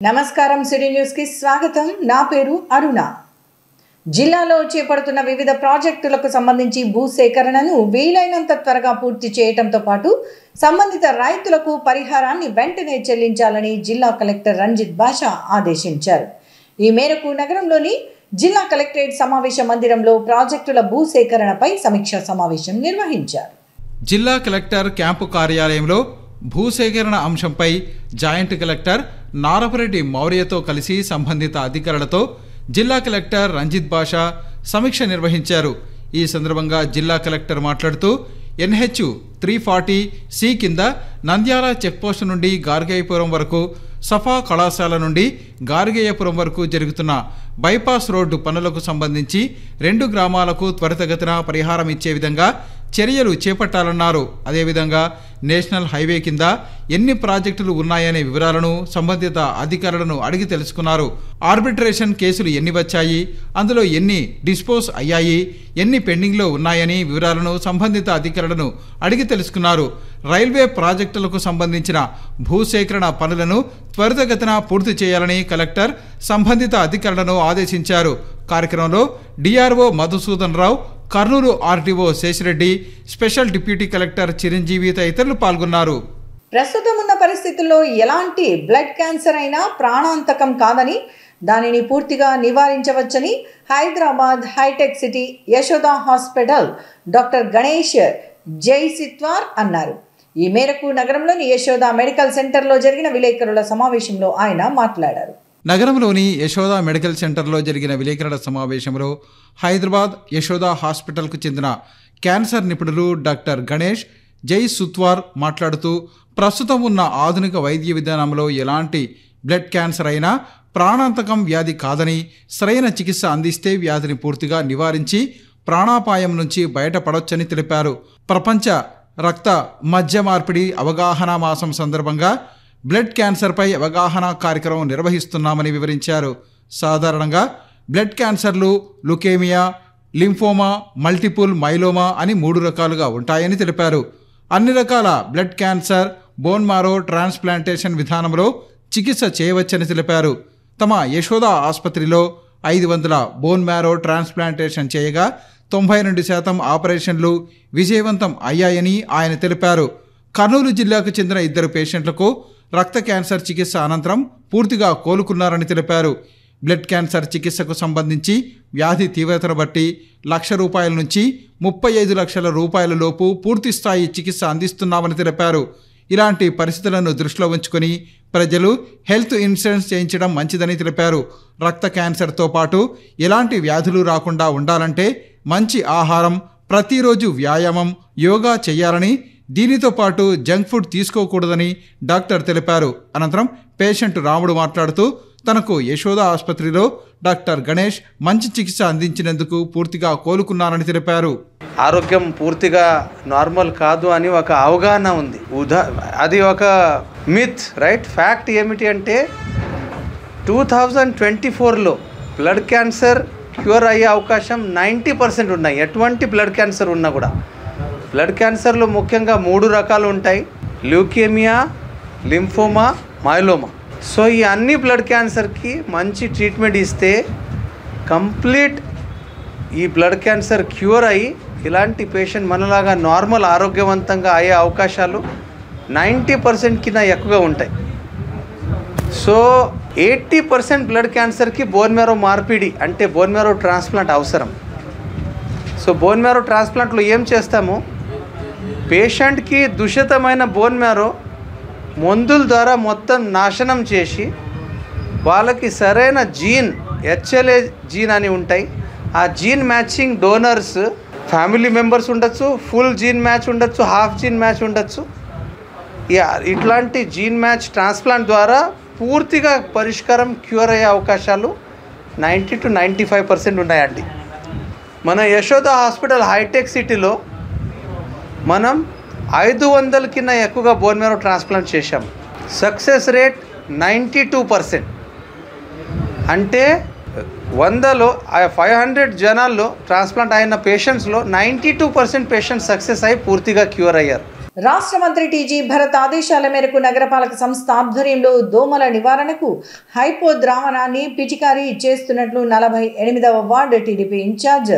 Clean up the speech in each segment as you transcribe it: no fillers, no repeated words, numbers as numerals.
నమస్కారం city news కి స్వాగతం. నా పేరు అరుణ. జిల్లాలో చేపడుతున్న వివిధ ప్రాజెక్టులకు సంబంధించి భూసేకరణను వీలైనంత త్వరగా పూర్తి చేయడంతో పాటు సంబంధిత రైతులకు పరిహారాన్ని వెంటనే చెల్లించాలని జిల్లా కలెక్టర్ రంజిత్ బాషా ఆదేశించారు. ఈ మేరకు నగరంలోని జిల్లా కలెక్టరేట్ సమావేశ మందిరంలో ప్రాజెక్టుల భూసేకరణపై సమీక్షా సమావేశం నిర్వహించారు. జిల్లా కలెక్టర్ క్యాంపు కార్యాలయంలో భూసేకరణ అంశంపై జాయింట్ కలెక్టర్ నారపురెడ్డి మౌర్యతో కలిసి సంబంధిత అధికారులతో జిల్లా కలెక్టర్ రంజిత్ బాషా సమీక్ష నిర్వహించారు. ఈ సందర్భంగా జిల్లా కలెక్టర్ మాట్లాడుతూ NH 340C కింద నంద్యాల చెక్పోస్ట్ నుండి గార్గేయపురం వరకు, సఫా కళాశాల నుండి గార్గేయపురం వరకు జరుగుతున్న బైపాస్ రోడ్డు పనులకు సంబంధించి 2 గ్రామాలకు త్వరితగతిన పరిహారం ఇచ్చే విధంగా చర్యలు చేపట్టాలన్నారు. అదేవిధంగా నేషనల్ హైవే కింద ఎన్ని ప్రాజెక్టులు ఉన్నాయనే వివరాలను సంబంధిత అధికారులను అడిగి తెలుసుకున్నారు. ఆర్బిట్రేషన్ కేసులు ఎన్ని వచ్చాయి, అందులో ఎన్ని డిస్పోజ్ అయ్యాయి, ఎన్ని పెండింగ్లో ఉన్నాయని వివరాలను సంబంధిత అధికారులను అడిగి తెలుసుకున్నారు. రైల్వే ప్రాజెక్టులకు సంబంధించిన భూసేకరణ పనులను త్వరితగతిన పూర్తి చేయాలని కలెక్టర్ సంబంధిత అధికారులను ఆదేశించారు. కార్యక్రమంలో DRO Madhusudan Rao, Kurnool RTO Seshireddy, special deputy collector Chiranjeevi తదితరులు పాల్గొన్నారు. ప్రస్తుతం ఉన్న పరిస్థితుల్లో ఎలాంటి బ్లడ్ క్యాన్సర్ అయినా ప్రాణాంతకం కాదని, దానిని పూర్తిగా నివారించవచ్చని హైదరాబాద్ హైటెక్ సిటీ యశోద హాస్పిటల్ డాక్టర్ గణేష్ జైసిత్వార్ అన్నారు. ఈ మేరకు నగరంలోని యశోద మెడికల్ సెంటర్లో జరిగిన విలేకరుల సమావేశంలో ఆయన మాట్లాడారు. నగరంలోని యశోద మెడికల్ సెంటర్లో జరిగిన విలేకరుల సమావేశంలో హైదరాబాద్ యశోద హాస్పిటల్కు చెందిన క్యాన్సర్ నిపుణులు డాక్టర్ గణేష్ జైసుత్వార్ మాట్లాడుతూ ప్రస్తుతం ఉన్న ఆధునిక వైద్య విధానంలో ఎలాంటి బ్లడ్ క్యాన్సర్ అయినా ప్రాణాంతకం వ్యాధి కాదని, సరైన చికిత్స అందిస్తే వ్యాధిని పూర్తిగా నివారించి ప్రాణాపాయం నుంచి బయటపడొచ్చని తెలిపారు. ప్రపంచ రక్త మధ్య మార్పిడి అవగాహన మాసం సందర్భంగా బ్లడ్ క్యాన్సర్పై అవగాహన కార్యక్రమం నిర్వహిస్తున్నామని వివరించారు. సాధారణంగా బ్లడ్ క్యాన్సర్లు లుకేమియా, లింఫోమా, మల్టిపుల్ మైలోమా అని 3 రకాలుగా ఉంటాయని తెలిపారు. అన్ని రకాల blood cancer bone marrow transplantation విధానంలో చికిత్స చేయవచ్చని తెలిపారు. తమ యశోద ఆసుపత్రిలో 500 బోన్ మ్యారో ట్రాన్స్ప్లాంటేషన్ చేయగా 92% ఆపరేషన్లు విజయవంతం అయ్యాయని ఆయన తెలిపారు. కర్నూలు జిల్లాకు చెందిన 2 పేషెంట్లకు రక్త క్యాన్సర్ చికిత్స అనంతరం పూర్తిగా కోలుకున్నారని తెలిపారు. బ్లడ్ క్యాన్సర్ చికిత్సకు సంబంధించి వ్యాధి తీవ్రతను బట్టి ₹1,00,000 నుంచి 35 లక్షల రూపాయల లోపు పూర్తిస్థాయి చికిత్స అందిస్తున్నామని తెలిపారు. ఇలాంటి పరిస్థితులను దృష్టిలో ఉంచుకొని ప్రజలు హెల్త్ ఇన్సూరెన్స్ చేయించడం మంచిదని తెలిపారు. రక్త క్యాన్సర్తో పాటు ఎలాంటి వ్యాధులు రాకుండా ఉండాలంటే మంచి ఆహారం, ప్రతిరోజు వ్యాయామం, యోగా చేయాలని, దీనితో పాటు జంక్ ఫుడ్ తీసుకోకూడదని డాక్టర్ తెలిపారు. అనంతరం పేషెంట్ రాముడు మాట్లాడుతూ తనకు యశోద ఆసుపత్రిలో డాక్టర్ గణేష్ మంచి చికిత్స అందించినందుకు పూర్తిగా కోలుకున్నారని తెలిపారు. ఆరోగ్యం పూర్తిగా నార్మల్ కాదు అని ఒక అవగాహన ఉంది. అది ఒక మిత్, రైట్? ఫ్యాక్ట్ ఏమిటి అంటే 2024లో బ్లడ్ క్యాన్సర్ క్యూర్ అయ్యే అవకాశం 90% ఉన్నాయి. ఎటువంటి బ్లడ్ క్యాన్సర్ ఉన్నా కూడా. బ్లడ్ క్యాన్సర్లో ముఖ్యంగా 3 రకాలు ఉంటాయి: ల్యూకేమియా, లింఫోమా, మైలోమా. సో ఈ అన్ని బ్లడ్ క్యాన్సర్కి మంచి ట్రీట్మెంట్ ఇస్తే కంప్లీట్ ఈ బ్లడ్ క్యాన్సర్ క్యూర్ అయ్యి ఇలాంటి పేషెంట్ మనలాగా నార్మల్ ఆరోగ్యవంతంగా అయ్యే అవకాశాలు 90% కింద ఎక్కువగా ఉంటాయి. సో 80% బ్లడ్ క్యాన్సర్కి బోన్ మ్యారో మార్పిడి అంటే బోన్ మ్యారో ట్రాన్స్ప్లాంట్ అవసరం. సో బోన్ మ్యారో ట్రాన్స్ప్లాంట్లో ఏం చేస్తాము, పేషెంట్కి దూషితమైన బోన్ మ్యారో మందుల ద్వారా మొత్తం నాశనం చేసి వాళ్ళకి సరైన జీన్ HLA జీన్ అని ఉంటాయి. ఆ gene matching donors family members ఉండొచ్చు, ఫుల్ జీన్ మ్యాచ్ ఉండొచ్చు, హాఫ్ జీన్ మ్యాచ్ ఉండొచ్చు. ఇట్లాంటి జీన్ మ్యాచ్ ట్రాన్స్ప్లాంట్ ద్వారా పూర్తిగా పరిష్కారం క్యూర్ అయ్యే అవకాశాలు 90 to 95% ఉన్నాయండి. మన యశోద హాస్పిటల్ హైటెక్ సిటీలో మనం 500 కింద ఎక్కువగా బోన్ మ్యారో ట్రాన్స్ప్లాంట్ చేశాము. Success rate 92%. అంటే 100లో 500 జనాల్లో ట్రాన్స్ప్లాంట్ అయిన పేషెంట్స్లో 92% పేషెంట్స్ సక్సెస్ అయ్యి పూర్తిగా క్యూర్ అయ్యారు. రాష్ట్ర మంత్రి టీజీ భరత్ ఆదేశాల మేరకు నగరపాలక సంస్థ ఆధ్వర్యంలో దోమల నివారణకు హైపో ద్రావణాన్ని పిచికారీ చేస్తున్నట్లు 48వ ward TDP incharge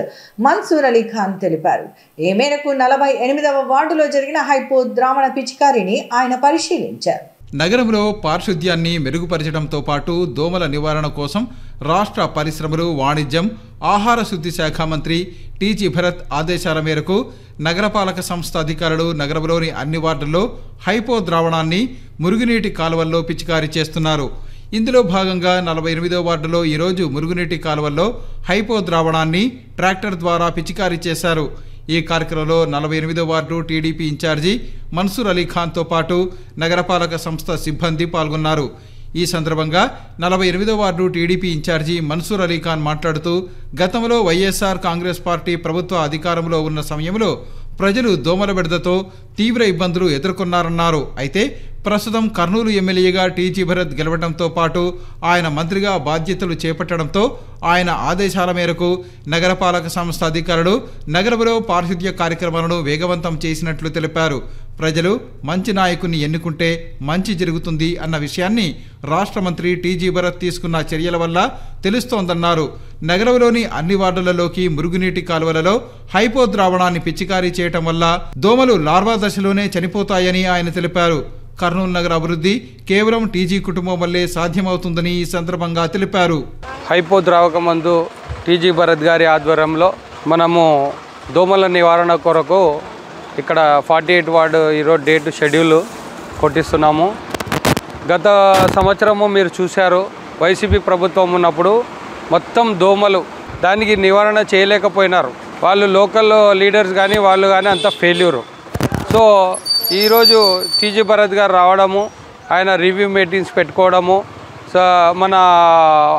Mansoor Ali Khan తెలిపారు. ఈ మేరకు 48వ వార్డులో జరిగిన హైపో ద్రావణ పిచికారీని ఆయన పరిశీలించారు. నగరంలో పారిశుద్ధ్యాన్ని మెరుగుపరచడంతో పాటు దోమల నివారణ కోసం రాష్ట్ర పరిశ్రమలు, వాణిజ్యం, ఆహార శుద్ధి శాఖ మంత్రి టీజీ భరత్ ఆదేశాల మేరకు నగరపాలక సంస్థ అధికారులు నగరంలోని అన్ని వార్డుల్లో హైపో ద్రావణాన్ని మురుగునీటి కాలువల్లో పిచికారీ చేస్తున్నారు. ఇందులో భాగంగా 48వ వార్డులో ఈరోజు మురుగునీటి కాలువల్లో హైపో ద్రావణాన్ని ట్రాక్టర్ ద్వారా పిచికారీ చేశారు. ఈ కార్యక్రమంలో 48వ ward TDP incharge Mansoor Ali ఖాన్తో పాటు నగరపాలక సంస్థ సిబ్బంది పాల్గొన్నారు. ఈ సందర్భంగా 48వ ward TDP incharge Mansoor Ali Khan మాట్లాడుతూ గతంలో వైఎస్ఆర్ కాంగ్రెస్ పార్టీ ప్రభుత్వ అధికారంలో ఉన్న సమయంలో ప్రజలు దోమల బెడదతో తీవ్ర ఇబ్బందులు ఎదుర్కొన్నారన్నారు. అయితే ప్రస్తుతం కర్నూలు ఎమ్మెల్యేగా టీజీ భరత్ గెలవడంతో పాటు ఆయన మంత్రిగా బాధ్యతలు చేపట్టడంతో ఆయన ఆదేశాల మేరకు నగరపాలక సంస్థ అధికారులు నగరంలో పారిశుద్ధ్య కార్యక్రమాలను వేగవంతం చేసినట్లు తెలిపారు. ప్రజలు మంచి నాయకుని ఎన్నుకుంటే మంచి జరుగుతుంది అన్న విషయాన్ని రాష్ట్ర మంత్రి టీజీ భరత్ తీసుకున్న చర్యల వల్ల తెలుస్తోందన్నారు. నగరంలోని అన్ని వార్డులలోకి మురుగునీటి కాలువలలో హైపో ద్రావణాన్ని పిచికారీ చేయటం వల్ల దోమలు లార్వా దశలోనే చనిపోతాయని ఆయన తెలిపారు. కర్నూలు నగర అభివృద్ధి కేవలం టీజీ కుటుంబం వల్లే సాధ్యమవుతుందని ఈ సందర్భంగా తెలిపారు. హైపో ద్రావక మందు టీజీ భరత్ గారి ఆధ్వర్యంలో మనము దోమల నివారణ కొరకు ఇక్కడ 48 వార్డు ఈరోజు డేట్ షెడ్యూల్ కొట్టిస్తున్నాము. గత సంవత్సరము మీరు చూశారు, వైసీపీ ప్రభుత్వం ఉన్నప్పుడు మొత్తం దోమలు దానికి నివారణ చేయలేకపోయినారు. వాళ్ళు లోకల్ లీడర్స్ కానీ వాళ్ళు కానీ అంత ఫెయిల్యూరు. సో ఈరోజు టీజీ భరత్ గారు రావడము, ఆయన రివ్యూ మీటింగ్స్ పెట్టుకోవడము, మన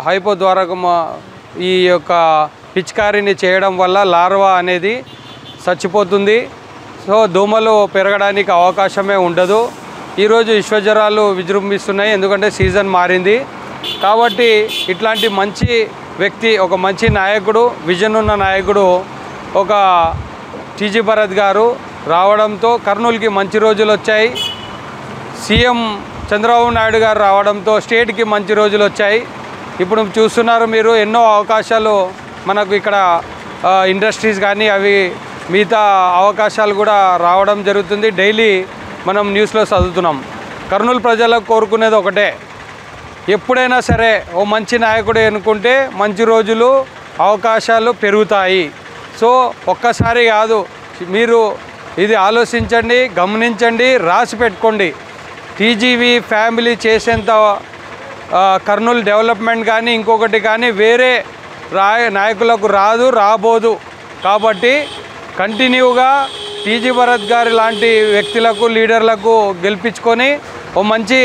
హైపో ద్వారా ఈ యొక్క పిచికారీని చేయడం వల్ల లార్వా అనేది చచ్చిపోతుంది. సో దోమలు పెరగడానికి అవకాశమే ఉండదు. ఈరోజు విశ్వజ్వరాలు విజృంభిస్తున్నాయి, ఎందుకంటే సీజన్ మారింది. కాబట్టి ఇట్లాంటి మంచి వ్యక్తి, ఒక మంచి నాయకుడు, విజన్ ఉన్న నాయకుడు ఒక టీజీ భరత్ గారు రావడంతో కర్నూలుకి మంచి రోజులు వచ్చాయి. సీఎం చంద్రబాబు నాయుడు గారు రావడంతో స్టేట్కి మంచి రోజులు వచ్చాయి. ఇప్పుడు చూస్తున్నారు మీరు, ఎన్నో అవకాశాలు మనకు ఇక్కడ ఇండస్ట్రీస్ కానీ అవి మిగతా అవకాశాలు కూడా రావడం జరుగుతుంది. డైలీ మనం న్యూస్లో చదువుతున్నాం. కర్నూలు ప్రజలకు కోరుకునేది ఒకటే, ఎప్పుడైనా సరే ఓ మంచి నాయకుడు ఎన్నుకుంటే మంచి రోజులు, అవకాశాలు పెరుగుతాయి. సో ఒక్కసారి కాదు, మీరు ఇది ఆలోచించండి, గమనించండి, రాసి పెట్టుకోండి. టీజీవీ ఫ్యామిలీ చేసేంత కర్నూలు డెవలప్మెంట్ కానీ ఇంకొకటి కానీ వేరే నాయకులకు రాదు, రాబోదు. కాబట్టి కంటిన్యూగా టీజీ భరత్ గారి లాంటి వ్యక్తులకు, లీడర్లకు గెలిపించుకొని ఓ మంచి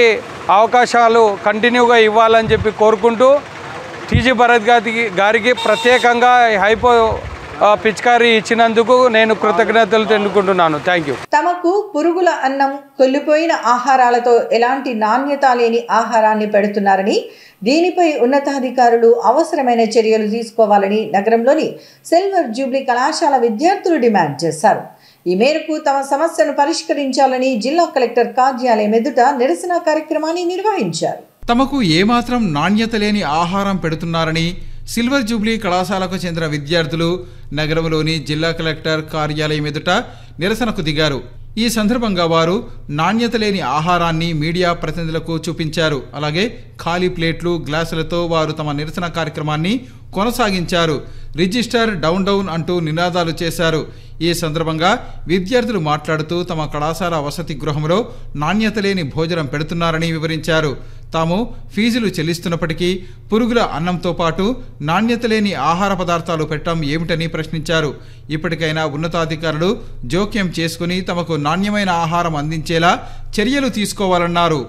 అవకాశాలు కంటిన్యూగా ఇవ్వాలని చెప్పి కోరుకుంటూ టీజీ భరత్ గారికి ప్రత్యేకంగా హైపో పిచికారీ ఇచ్చినందుకు నేను కృతజ్ఞతలు తెలుపుకుంటున్నాను. Thank you. తమకు పురుగుల అన్నం, కొల్లిపోయిన ఆహారాలతో ఎలాంటి నాణ్యత లేని ఆహారాన్ని పెడుతున్నారని, దీనిపై ఉన్నతాధికారులు అవసరమైన చర్యలు తీసుకోవాలని నగరంలోని సిల్వర్ జూబ్లీ కళాశాల విద్యార్థులు డిమాండ్ చేశారు. ఈ మేరకు తమ సమస్యను పరిష్కరించాలని జిల్లా కలెక్టర్ కార్యాలయం ఎదుట నిరసన కార్యక్రమాన్ని నిర్వహించారు. తమకు ఏమాత్రం నాణ్యత లేని ఆహారం పెడుతున్నారని సిల్వర్ జూబ్లీ కళాశాలకు చెందిన విద్యార్థులు నగరంలోని జిల్లా కలెక్టర్ కార్యాలయం ఎదుట నిరసనకు దిగారు. ఈ సందర్భంగా వారు నాణ్యత లేని ఆహారాన్ని మీడియా ప్రతినిధులకు చూపించారు. అలాగే ఖాళీ ప్లేట్లు, గ్లాసులతో వారు తమ నిరసన కార్యక్రమాన్ని కొనసాగించారు. రిజిస్టర్ డౌన్ డౌన్ అంటూ నినాదాలు చేశారు. ఈ సందర్భంగా విద్యార్థులు మాట్లాడుతూ తమ కళాశాల వసతి గృహంలో నాణ్యత లేని భోజనం పెడుతున్నారని వివరించారు. తాము ఫీజులు చెల్లిస్తున్నప్పటికీ పురుగుల అన్నంతో పాటు నాణ్యత లేని ఆహార పదార్థాలు పెట్టడం ఏమిటని ప్రశ్నించారు. ఇప్పటికైనా ఉన్నతాధికారులు జోక్యం చేసుకుని తమకు నాణ్యమైన ఆహారం అందించేలా చర్యలు తీసుకోవాలన్నారు.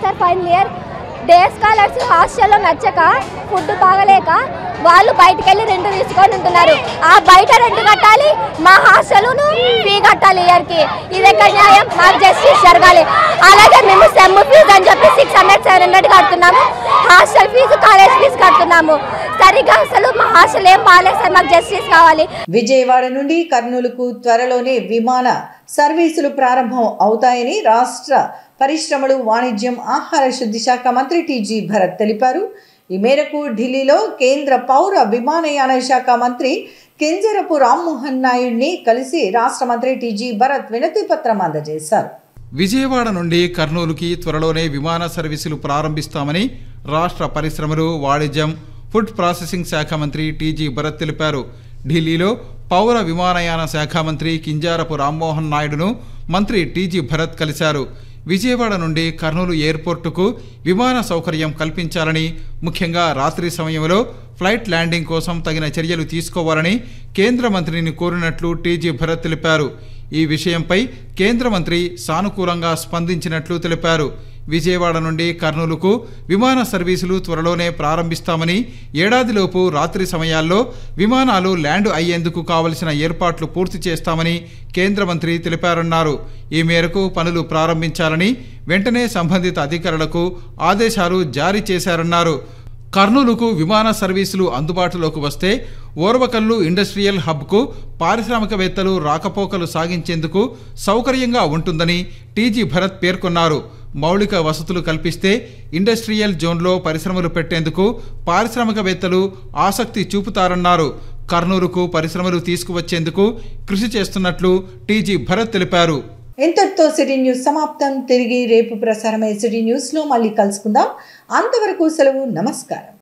Sir final year day scholars హాస్టల్లో నచ్చక, ఫుడ్ బాగలేక వాళ్ళు బయటకు వెళ్ళి రెంట్ తీసుకొని ఉంటున్నారు. ఆ బయట రెంట్ కట్టాలి, మా హాస్టల్ను ఫీ కట్టాలి ఇయర్కి. ఇది ఎక్కడ న్యాయం? మాకు జస్టిస్ జరగాలి. అలాగే మేము సెమ్ ఫీజు అని చెప్పి 600-700 కడుతున్నాము. హాస్టల్ ఫీజు, కాలేజ్ ఫీజు కడుతున్నాము. సరిగ్గా అసలు మా హాస్టల్ ఏం బాగాలేదు సార్, మాకు జస్టిస్ కావాలి. విజయవాడ నుండి కర్నూలుకు త్వరలోనే విమాన సర్వీసులు ప్రారంభం అవుతాయని రాష్ట్ర పరిశ్రమలు, వాణిజ్యం, ఆహార శుద్ధి శాఖ మంత్రి టీజీ భరత్ తెలిపారు. ఈ మేరకు ఢిల్లీలో కేంద్ర పౌర విమానయాన శాఖ మంత్రి కింజరపు రామ్మోహన్ నాయుడిని కలిసి రాష్ట్ర మంత్రి టీజీ భరత్ వినతి పత్రం అందజేశారు. విజయవాడ నుండి కర్నూలుకి త్వరలోనే విమాన సర్వీసులు ప్రారంభిస్తామని రాష్ట్ర పరిశ్రమలు, వాణిజ్యం, ఫుడ్ ప్రాసెసింగ్ శాఖ మంత్రి టీజీ భరత్ తెలిపారు. ఢిల్లీలో పౌర విమానయాన శాఖ మంత్రి కింజారపు రామ్మోహన్ నాయుడును మంత్రి టీజీ భరత్ కలిశారు. విజయవాడ నుండి కర్నూలు ఎయిర్పోర్టుకు విమాన సౌకర్యం కల్పించాలని, ముఖ్యంగా రాత్రి సమయంలో ఫ్లైట్ ల్యాండింగ్ కోసం తగిన చర్యలు తీసుకోవాలని కేంద్ర మంత్రిని కోరినట్లు టీజీ భరత్ తెలిపారు. ఈ విషయంపై కేంద్ర మంత్రి సానుకూలంగా స్పందించినట్లు తెలిపారు. విజయవాడ నుండి కర్నూలుకు విమాన సర్వీసులు త్వరలోనే ప్రారంభిస్తామని, ఏడాదిలోపు రాత్రి సమయాల్లో విమానాలు ల్యాండ్ అయ్యేందుకు కావలసిన ఏర్పాట్లు పూర్తి చేస్తామని కేంద్ర మంత్రి తెలిపారన్నారు. ఈ మేరకు పనులు ప్రారంభించాలని వెంటనే సంబంధిత అధికారులకు ఆదేశాలు జారీ చేశారన్నారు. కర్నూలుకు విమాన సర్వీసులు అందుబాటులోకి వస్తే ఓర్వకల్లు ఇండస్ట్రియల్ హబ్కు పారిశ్రామికవేత్తలు రాకపోకలు సాగించేందుకు సౌకర్యంగా ఉంటుందని టీజీ భరత్ పేర్కొన్నారు. మౌలిక వసతులు కల్పిస్తే ఇండస్ట్రియల్ జోన్లో పరిశ్రమలు పెట్టేందుకు పారిశ్రామికవేత్తలు ఆసక్తి చూపుతారన్నారు. కర్నూలుకు పరిశ్రమలు తీసుకువచ్చేందుకు కృషి చేస్తున్నట్లు టీజీ భరత్ తెలిపారు. ఇంతటితో సిటీ న్యూస్ సమాప్తం. తిరిగి రేపు ప్రసారమయ్యే సిటీ న్యూస్లో మళ్ళీ కలుసుకుందాం. అంతవరకు సెలవు. నమస్కారం.